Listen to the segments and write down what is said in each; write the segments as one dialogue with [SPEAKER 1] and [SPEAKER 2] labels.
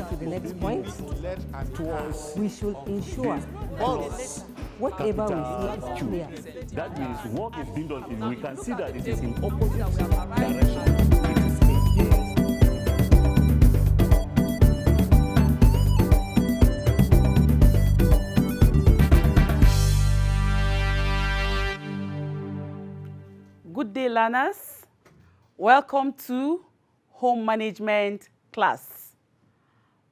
[SPEAKER 1] to the next point. We should ensure that whatever we say is clear.
[SPEAKER 2] That means work is being done, we can see that it is in opposite direction. It is against.
[SPEAKER 3] Good day, learners. Welcome to Home Management class.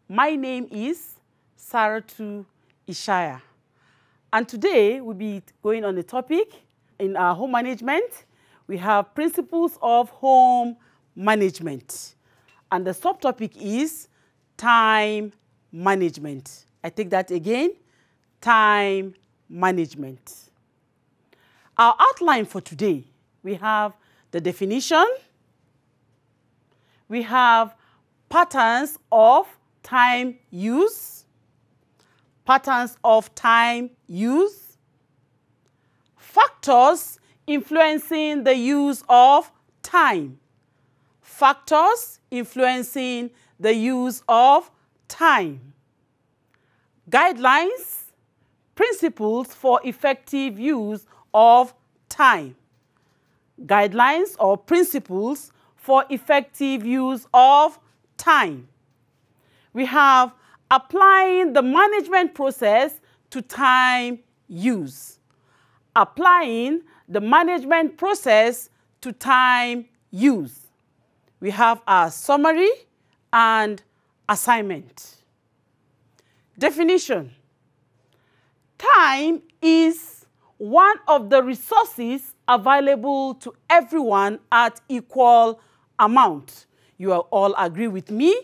[SPEAKER 3] My name is Saratu Ishaya. And today we'll be going on the topic in our home management. We have principles of home management. And the subtopic is time management. I take that again, time management. Our outline for today, we have the definition, we have patterns of time use, patterns of time use, factors influencing the use of time, factors influencing the use of time, guidelines, principles for effective use of time, guidelines or principles for effective use of time. We have applying the management process to time use. Applying the management process to time use. We have our summary and assignment. Definition. Time is one of the resources available to everyone at equal amount. You all agree with me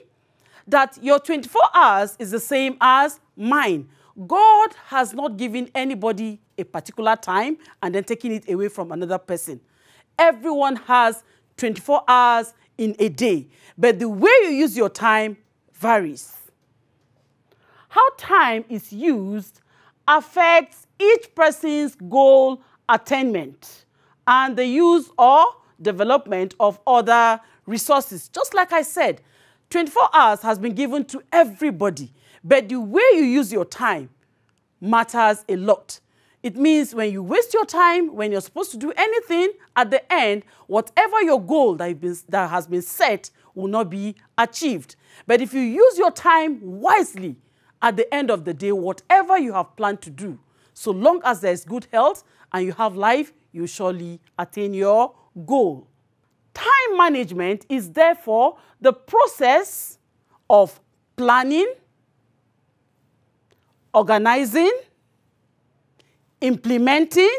[SPEAKER 3] that your 24 hours is the same as mine. God has not given anybody a particular time and then taking it away from another person. Everyone has 24 hours in a day, but the way you use your time varies. How time is used affects each person's goal attainment and the use or development of other resources. Just like I said, 24 hours has been given to everybody, but the way you use your time matters a lot. It means when you waste your time, when you're supposed to do anything, at the end, whatever your goal that has been set will not be achieved. But if you use your time wisely, at the end of the day, whatever you have planned to do, so long as there's good health and you have life, you surely attain your goal. Time management is therefore the process of planning, organizing, implementing,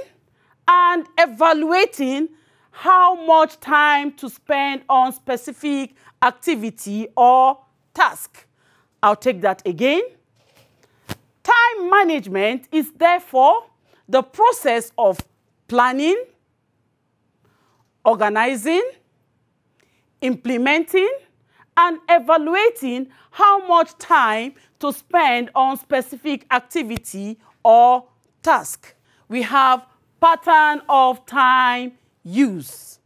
[SPEAKER 3] and evaluating how much time to spend on specific activity or task. I'll take that again. Time management is therefore the process of planning, organizing, implementing, and evaluating how much time to spend on specific activity or task. We have pattern of time use.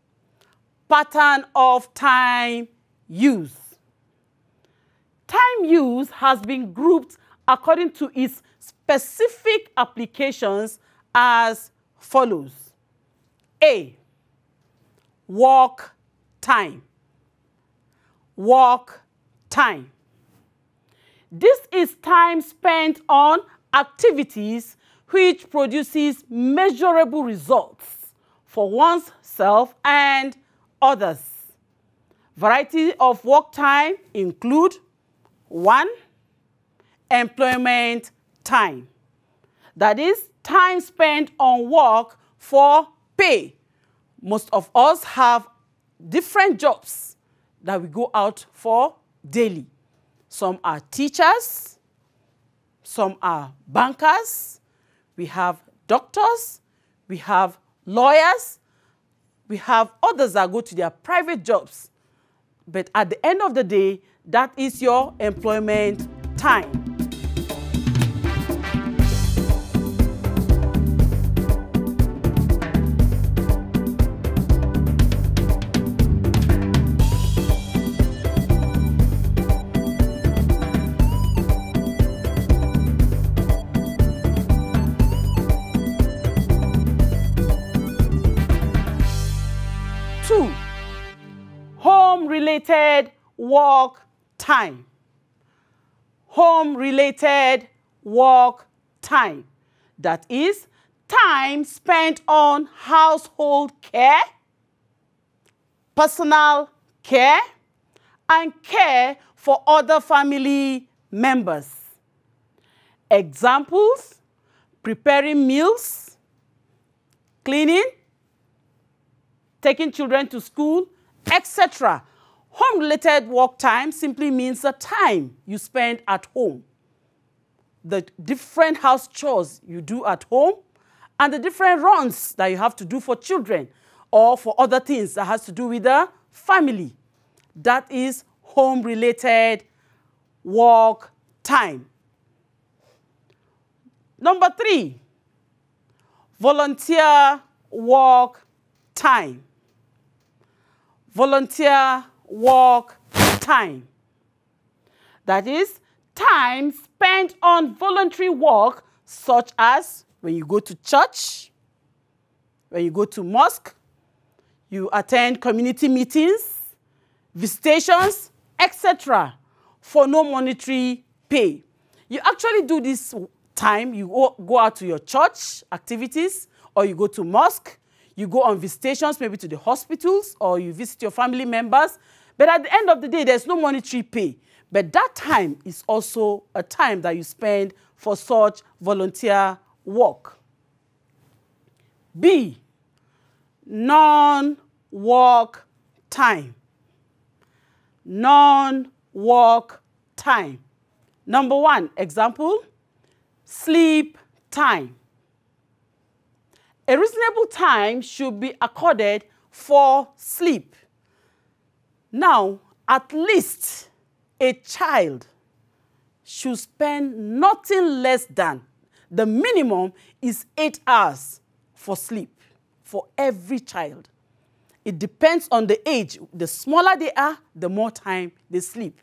[SPEAKER 3] Pattern of time use. Time use has been grouped according to its specific applications as follows. A, work time. Work time. This is time spent on activities which produces measurable results for oneself and others. Variety of work time include 1, employment time. That is time spent on work for pay. Most of us have different jobs that we go out for daily. Some are teachers, some are bankers, we have doctors, we have lawyers, we have others that go to their private jobs. But at the end of the day, that is your employment time. home-related work time. Home-related work time. That is time spent on household care, personal care, and care for other family members. Examples: preparing meals, cleaning, taking children to school, etc. Home-related work time simply means the time you spend at home, the different house chores you do at home, and the different runs that you have to do for children or for other things that has to do with the family. That is home-related work time. Number 3, volunteer work time. Volunteer work time. That is time spent on voluntary work, such as when you go to church, when you go to mosque, you attend community meetings, visitations, etc., for no monetary pay. You actually do this time, you go out to your church activities, or you go to mosque, you go on visitations, maybe to the hospitals, or you visit your family members. But at the end of the day, there's no monetary pay. But that time is also a time that you spend for such volunteer work. B, non-work time. Non-work time. Number 1, example, sleep time. A reasonable time should be accorded for sleep. Now, at least a child should spend nothing less than, the minimum is 8 hours for sleep for every child. It depends on the age. The smaller they are, the more time they sleep.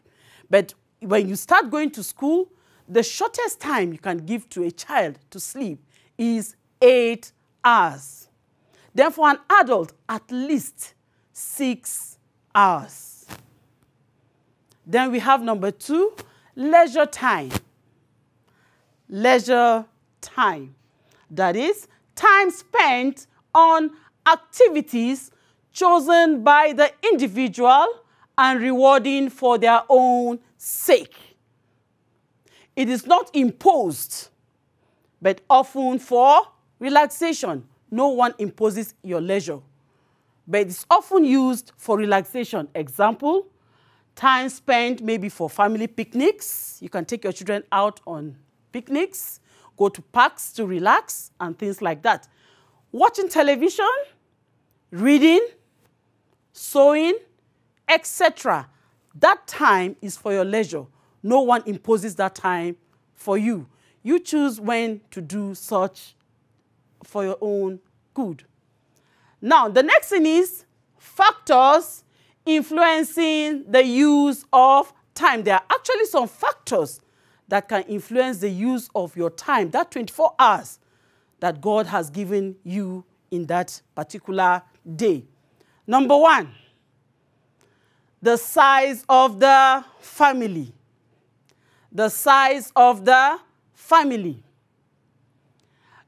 [SPEAKER 3] But when you start going to school, the shortest time you can give to a child to sleep is 8 hours. Then for an adult, at least 6 hours. Then we have number 2, leisure time. Leisure time. That is time spent on activities chosen by the individual and rewarding for their own sake. It is not imposed, but often for relaxation. No one imposes your leisure, but it's often used for relaxation. Example, time spent maybe for family picnics. You can take your children out on picnics, go to parks to relax, and things like that. Watching television, reading, sewing, etc. That time is for your leisure. No one imposes that time for you. You choose when to do such for your own good. Now, the next thing is factors influencing the use of time. There are actually some factors that can influence the use of your time, that 24 hours that God has given you in that particular day. Number 1, the size of the family. The size of the family.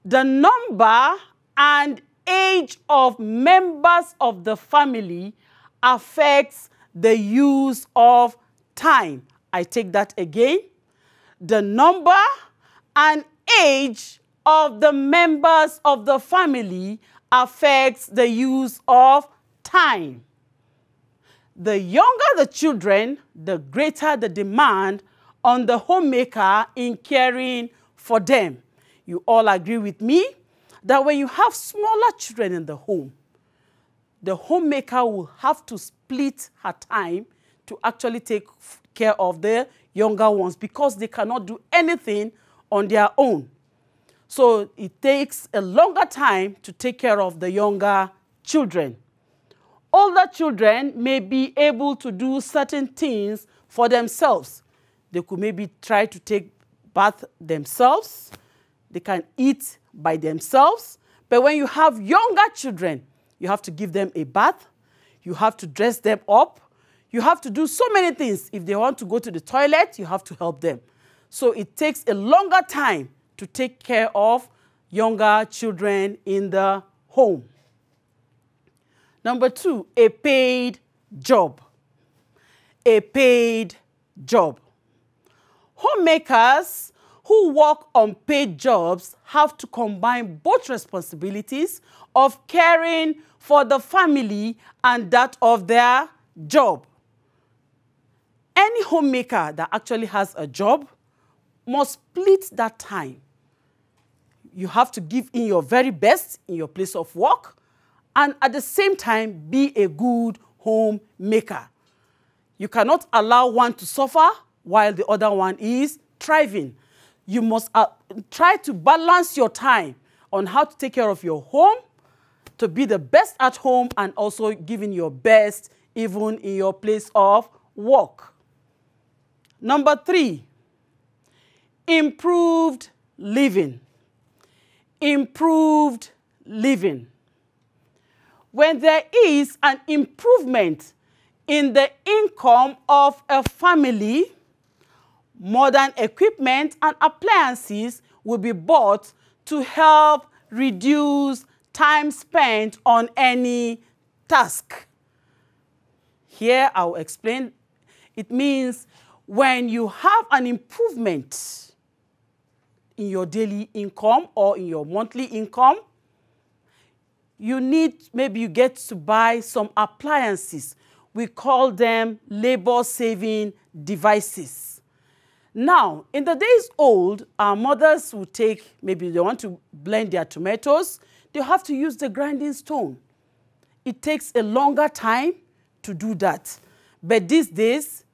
[SPEAKER 3] The number and age of members of the family affects the use of time. I take that again. The number and age of the members of the family affects the use of time. The younger the children, the greater the demand on the homemaker in caring for them. You all agree with me that when you have smaller children in the home, the homemaker will have to split her time to actually take care of the younger ones because they cannot do anything on their own. So it takes a longer time to take care of the younger children. Older children may be able to do certain things for themselves. They could maybe try to take bath themselves. They can eat by themselves. But when you have younger children, you have to give them a bath. You have to dress them up. You have to do so many things. If they want to go to the toilet, you have to help them. So it takes a longer time to take care of younger children in the home. Number 2, a paid job. A paid job. Homemakers who work on paid jobs have to combine both responsibilities of caring for the family and that of their job. Any homemaker that actually has a job must split that time. You have to give in your very best in your place of work and at the same time be a good homemaker. You cannot allow one to suffer while the other one is thriving. You must try to balance your time on how to take care of your home, to be the best at home and also giving your best even in your place of work. Number 3, improved living. Improved living. When there is an improvement in the income of a family, modern equipment and appliances will be bought to help reduce time spent on any task. Here I'll explain. It means when you have an improvement in your daily income or in your monthly income, maybe you get to buy some appliances. We call them labor-saving devices. Now, in the days old, our mothers would take, maybe they want to blend their tomatoes, they have to use the grinding stone. It takes a longer time to do that. But these days,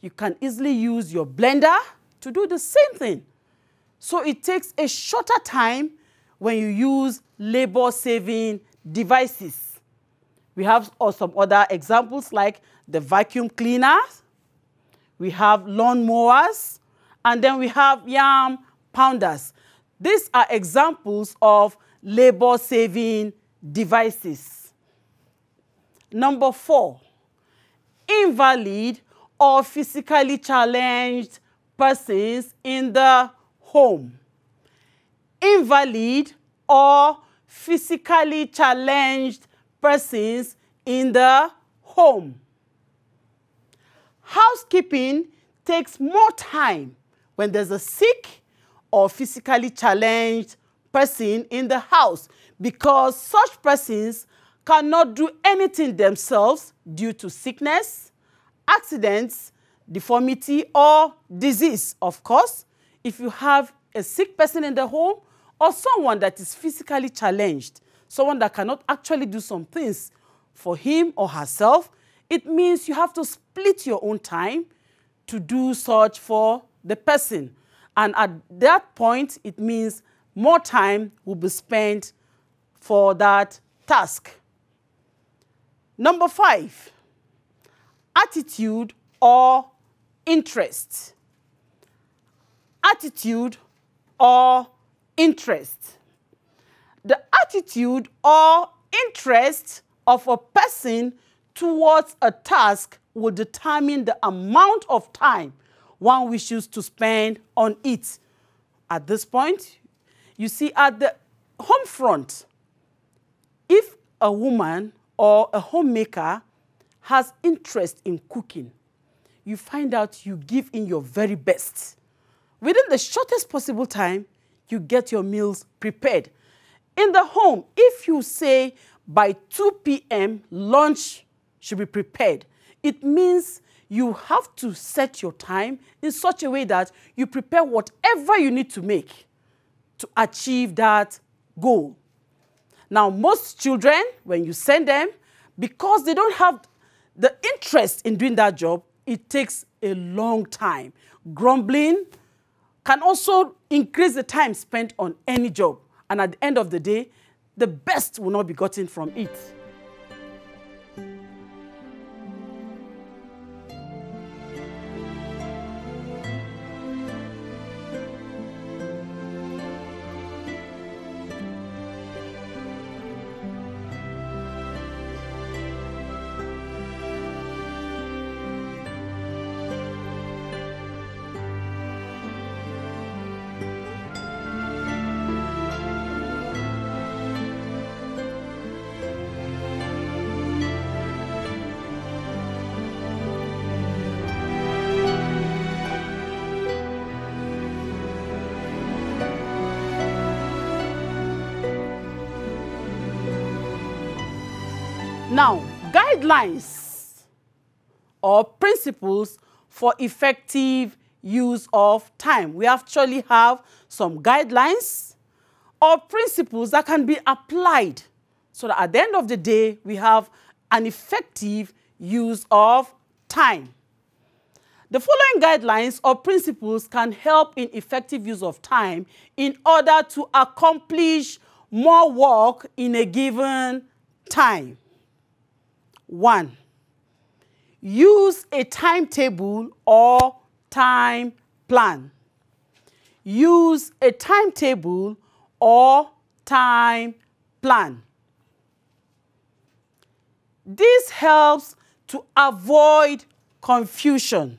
[SPEAKER 3] you can easily use your blender to do the same thing. So it takes a shorter time when you use labor-saving devices. We have some other examples like the vacuum cleaner, we have lawn mowers, and then we have yam pounders. These are examples of labor-saving devices. Number 4, invalid or physically challenged persons in the home. Invalid or physically challenged persons in the home. Housekeeping takes more time when there's a sick or physically challenged person in the house because such persons cannot do anything themselves due to sickness, accidents, deformity, or disease. Of course, if you have a sick person in the home or someone that is physically challenged, someone that cannot actually do some things for him or herself, it means you have to split your own time to do such for the person. And at that point, it means more time will be spent for that task. Number 5, attitude or interest. Attitude or interest. The attitude or interest of a person towards a task will determine the amount of time one wishes to spend on it. At this point, you see at the home front, if a woman or a homemaker has interest in cooking, you find out you give in your very best. Within the shortest possible time, you get your meals prepared. In the home, if you say by 2 p.m. lunch should be prepared, it means you have to set your time in such a way that you prepare whatever you need to make to achieve that goal. Now, most children, when you send them, because they don't have the interest in doing that job, it takes a long time. Grumbling can also increase the time spent on any job. And at the end of the day, the best will not be gotten from it. Now, guidelines or principles for effective use of time. We actually have some guidelines or principles that can be applied so that at the end of the day, we have an effective use of time. The following guidelines or principles can help in effective use of time in order to accomplish more work in a given time. 1. Use a timetable or time plan. Use a timetable or time plan. This helps to avoid confusion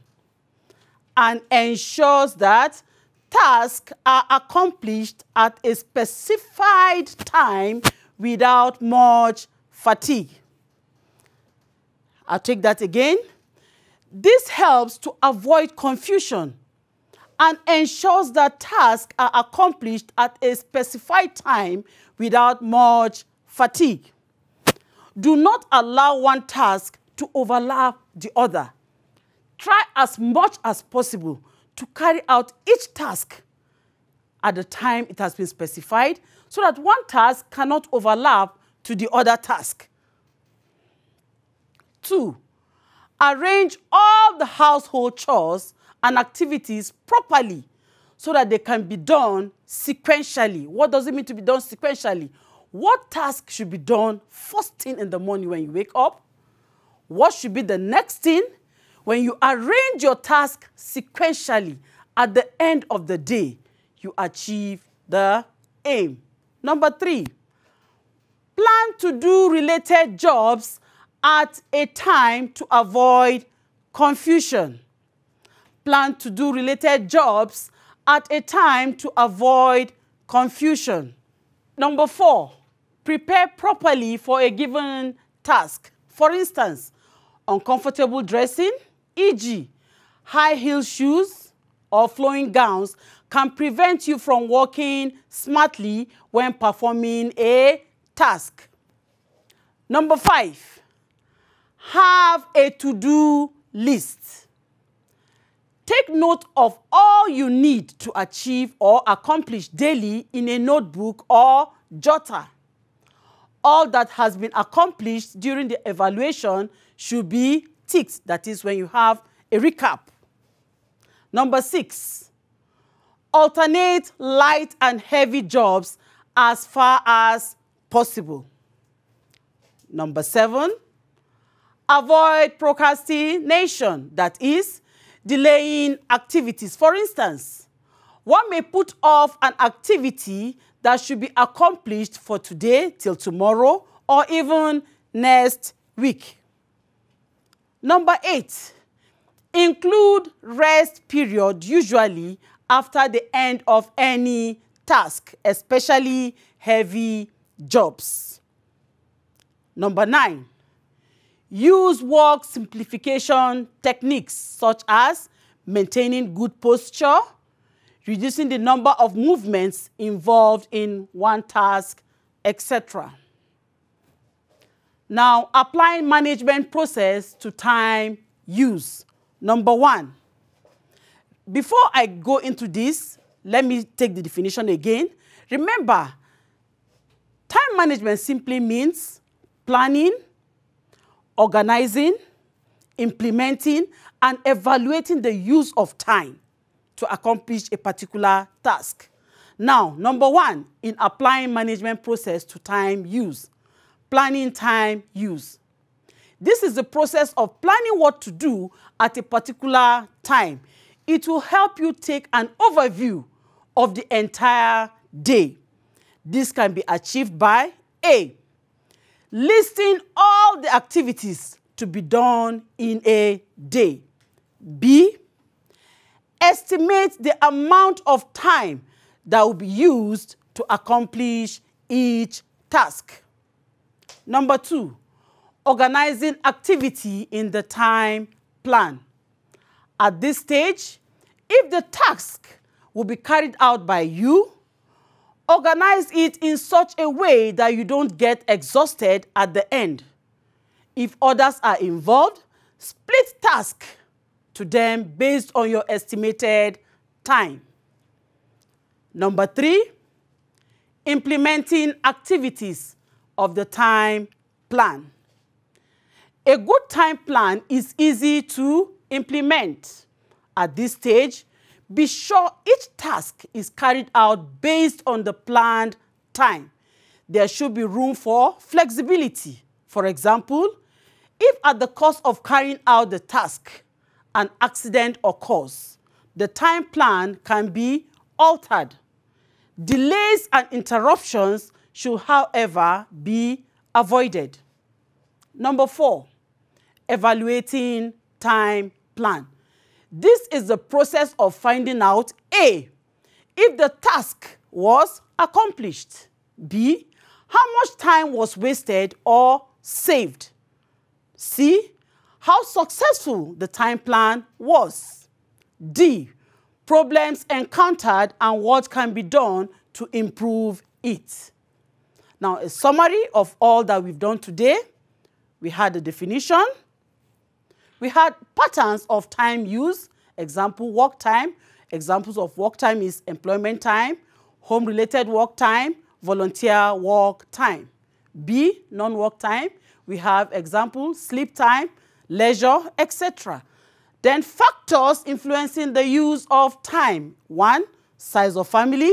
[SPEAKER 3] and ensures that tasks are accomplished at a specified time without much fatigue. I'll take that again. This helps to avoid confusion and ensures that tasks are accomplished at a specified time without much fatigue. Do not allow one task to overlap the other. Try as much as possible to carry out each task at the time it has been specified so that one task cannot overlap to the other task. 2. Arrange all the household chores and activities properly so that they can be done sequentially. What does it mean to be done sequentially? What task should be done first thing in the morning when you wake up? What should be the next thing? When you arrange your task sequentially at the end of the day, you achieve the aim. Number 3, plan to do related jobs at a time to avoid confusion. Plan to do related jobs at a time to avoid confusion. Number 4, prepare properly for a given task. For instance, uncomfortable dressing, e.g., high-heel shoes or flowing gowns can prevent you from working smartly when performing a task. Number 5, have a to-do list. Take note of all you need to achieve or accomplish daily in a notebook or jotter. All that has been accomplished during the evaluation should be ticked. That is when you have a recap. Number 6, alternate light and heavy jobs as far as possible. Number 7, avoid procrastination, that is, delaying activities. For instance, one may put off an activity that should be accomplished for today till tomorrow or even next week. Number 8, include rest period usually after the end of any task, especially heavy jobs. Number 9, use work simplification techniques such as maintaining good posture, reducing the number of movements involved in one task, etc. Now, applying management process to time use. Number 1, before I go into this, let me take the definition again. Remember, time management simply means planning, organizing, implementing, and evaluating the use of time to accomplish a particular task. Now, number 1, in applying management process to time use, planning time use. This is the process of planning what to do at a particular time. It will help you take an overview of the entire day. This can be achieved by A, listing all the activities to be done in a day. B, estimate the amount of time that will be used to accomplish each task. Number 2, organizing activity in the time plan. At this stage, if the task will be carried out by you, organize it in such a way that you don't get exhausted at the end. If others are involved, split tasks to them based on your estimated time. Number 3, implementing activities of the time plan. A good time plan is easy to implement. At this stage, be sure each task is carried out based on the planned time. There should be room for flexibility. For example, if at the cost of carrying out the task, an accident occurs, the time plan can be altered. Delays and interruptions should, however, be avoided. Number 4, evaluating time plan. This is the process of finding out A, if the task was accomplished, B, how much time was wasted or saved, C, how successful the time plan was, D, problems encountered and what can be done to improve it. Now, a summary of all that we've done today. We had the definition. We had patterns of time use. Example, work time. Examples of work time is employment time, home-related work time, volunteer work time. B, non-work time. We have examples, sleep time, leisure, etc. Then factors influencing the use of time. 1, size of family,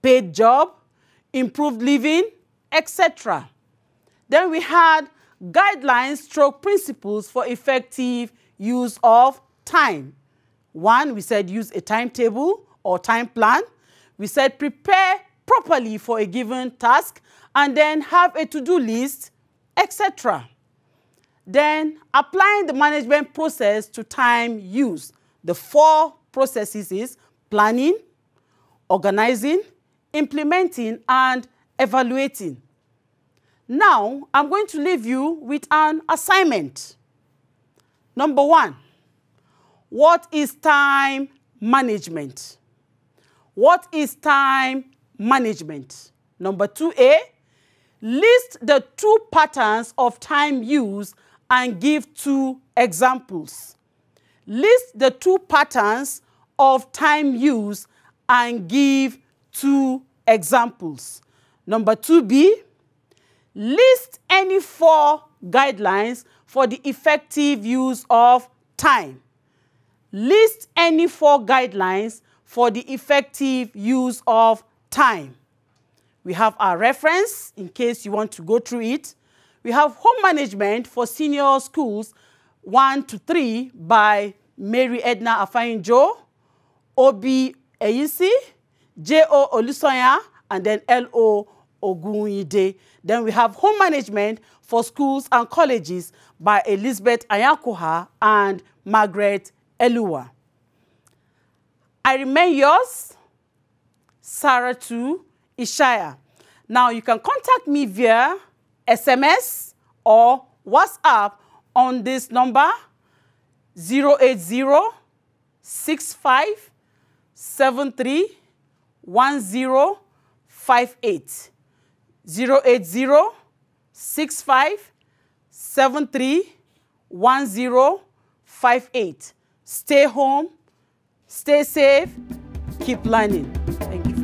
[SPEAKER 3] paid job, improved living, etc. Then we had guidelines stroke principles for effective use of time. 1, we said use a timetable or time plan. We said prepare properly for a given task and then have a to-do list, etc. Then applying the management process to time use. The 4 processes is planning, organizing, implementing, and evaluating. Now, I'm going to leave you with an assignment. Number 1, what is time management? What is time management? Number 2A, list the 2 patterns of time use and give 2 examples. List the 2 patterns of time use and give 2 examples. Number 2B, list any 4 guidelines for the effective use of time. List any 4 guidelines for the effective use of time. We have our reference in case you want to go through it. We have Home Management for Senior Schools 1 to 3 by Mary Edna Afayinjo, Obi Eyisi, J.O. Olusoya, and then L.O. Ogunide. Then we have Home Management for Schools and Colleges by Elizabeth Ayakoha and Margaret Eluwa. I remain yours, Saratu Ishaya. Now you can contact me via SMS or WhatsApp on this number 08065731058. 08065731058. Stay home, stay safe, keep learning. Thank you.